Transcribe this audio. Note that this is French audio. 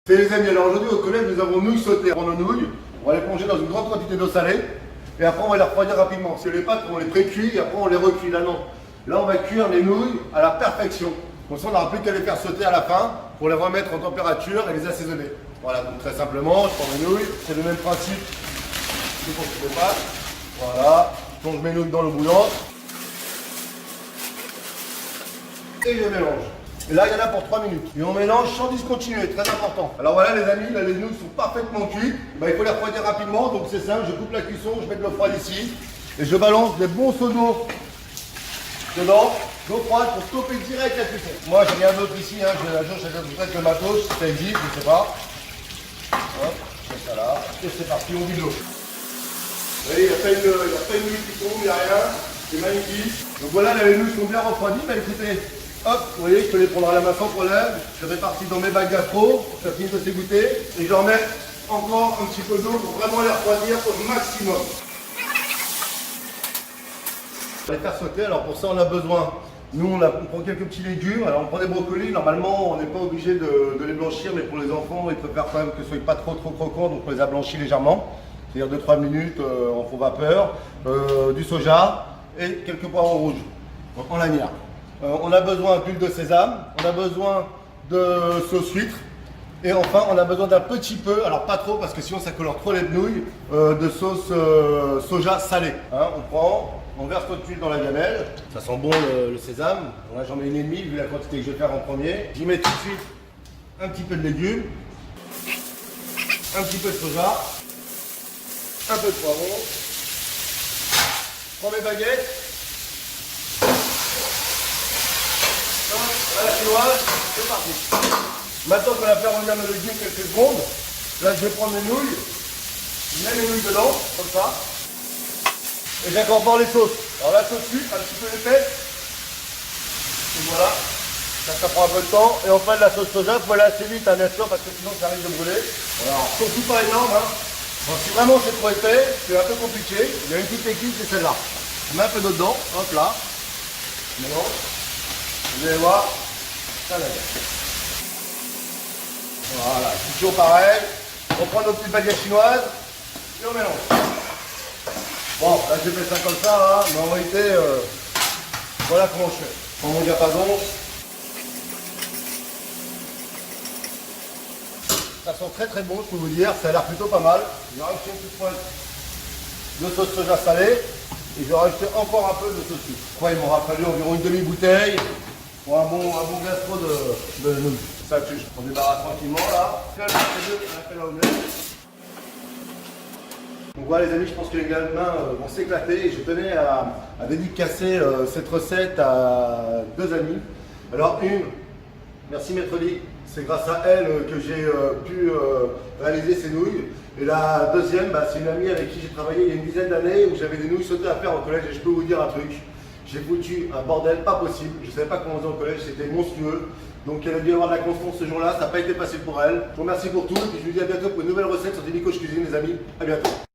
C'est les amis, alors aujourd'hui au collège nous avons nouilles sautées. On prend nos nouilles, on va les plonger dans une grande quantité d'eau salée et après on va les refroidir rapidement. Parce que les pâtes on les pré-cuit et après on les recuit. Là non. Là on va cuire les nouilles à la perfection. Comme ça on n'aura plus qu'à les faire sauter à la fin pour les remettre en température et les assaisonner. Voilà, donc très simplement, je prends mes nouilles, c'est le même principe que pour toutes les pâtes. Voilà, je plonge mes nouilles dans l'eau bouillante et je les mélange. Et là, il y en a pour 3 minutes. Et on mélange sans discontinuer, très important. Alors voilà les amis, là les nouilles sont parfaitement cuites. Il faut les refroidir rapidement, donc c'est simple, je coupe la cuisson, je mets de l'eau froide ici. Et je balance des bons seaux d'eau dedans, d'eau froide pour stopper direct la cuisson. Moi j'ai rien d'autre ici, hein. J'ai la jauge, j'ai peut-être le matos, si ça existe, je sais pas. Hop, je mets ça là, et c'est parti, on vide l'eau. Vous voyez, il n'y a pas une nouille qui tombe, il n'y a rien, c'est magnifique. Donc voilà, là, les nouilles sont bien refroidies, écoutez. Hop, vous voyez, je peux les prendre à la main sans problème. Je les répartis dans mes bacs gastro, ça finit de s'égoutter. Et je leur mets encore un petit peu d'eau pour vraiment les refroidir au maximum. On va les faire sauter, alors pour ça on a besoin, nous on prend quelques petits légumes. Alors on prend des brocolis, normalement on n'est pas obligé de les blanchir, mais pour les enfants ils préfèrent quand même que ce soit pas trop croquant, donc on les a blanchis légèrement. C'est-à-dire 2-3 minutes en faux vapeur, du soja et quelques poivrons rouges en lanière. On a besoin d'huile de sésame, on a besoin de sauce huître et enfin on a besoin d'un petit peu, alors pas trop parce que sinon ça colore trop les nouilles, de sauce soja salée. Hein, on prend, on verse notre huile dans la gamelle, ça sent bon le sésame. Là j'en mets une et demie vu la quantité que je vais faire en premier. J'y mets tout de suite un petit peu de légumes, un petit peu de soja, un peu de poivron. Je prends mes baguettes. À la chinoise, c'est parti. Maintenant qu'on a fait revenir nos légumes quelques secondes, là je vais prendre mes nouilles, je mets mes nouilles dedans, comme ça, et j'incorpore les sauces. Alors la sauce sucre, un petit peu épaisse, et voilà, ça prend un peu de temps, et enfin de la sauce soja, il faut aller assez vite hein, bien sûr, parce que sinon ça risque de brûler. Voilà, alors, surtout pas énorme, hein. Donc, si vraiment c'est trop épais, c'est un peu compliqué, il y a une petite technique, c'est celle-là. Je mets un peu d'eau dedans, hop là, mélange. Vous allez voir, ça va bien. Voilà, c'est toujours pareil. On prend nos petites baguettes chinoises et on mélange. Bon, là j'ai fait ça comme ça, hein, mais en réalité, voilà comment je fais. Je prends mon diapason. Ça sent très très bon, je peux vous dire, ça a l'air plutôt pas mal. Je vais rajouter une petite pointe de sauce soja salée et je vais rajouter encore un peu de sauce sucre. Après, il m'aura fallu environ une demi-bouteille. Pour un bon gastro de nouilles. Ça, on débarrasse tranquillement là. On a fait la omelette. Donc voilà les amis, je pense que les gamins vont s'éclater et je tenais à dédicacer cette recette à 2 amis. Alors une, merci Maître Lee, c'est grâce à elle que j'ai pu réaliser ces nouilles. Et la deuxième, c'est une amie avec qui j'ai travaillé il y a une dizaine d'années où j'avais des nouilles sautées à faire au collège et je peux vous dire un truc. J'ai foutu un bordel pas possible, je ne savais pas comment on faisait au collège, c'était monstrueux. Donc elle a dû avoir de la confiance ce jour-là, ça n'a pas été facile pour elle. Je vous remercie pour tout et puis je vous dis à bientôt pour une nouvelle recette sur Nico's Cuisine les amis. À bientôt.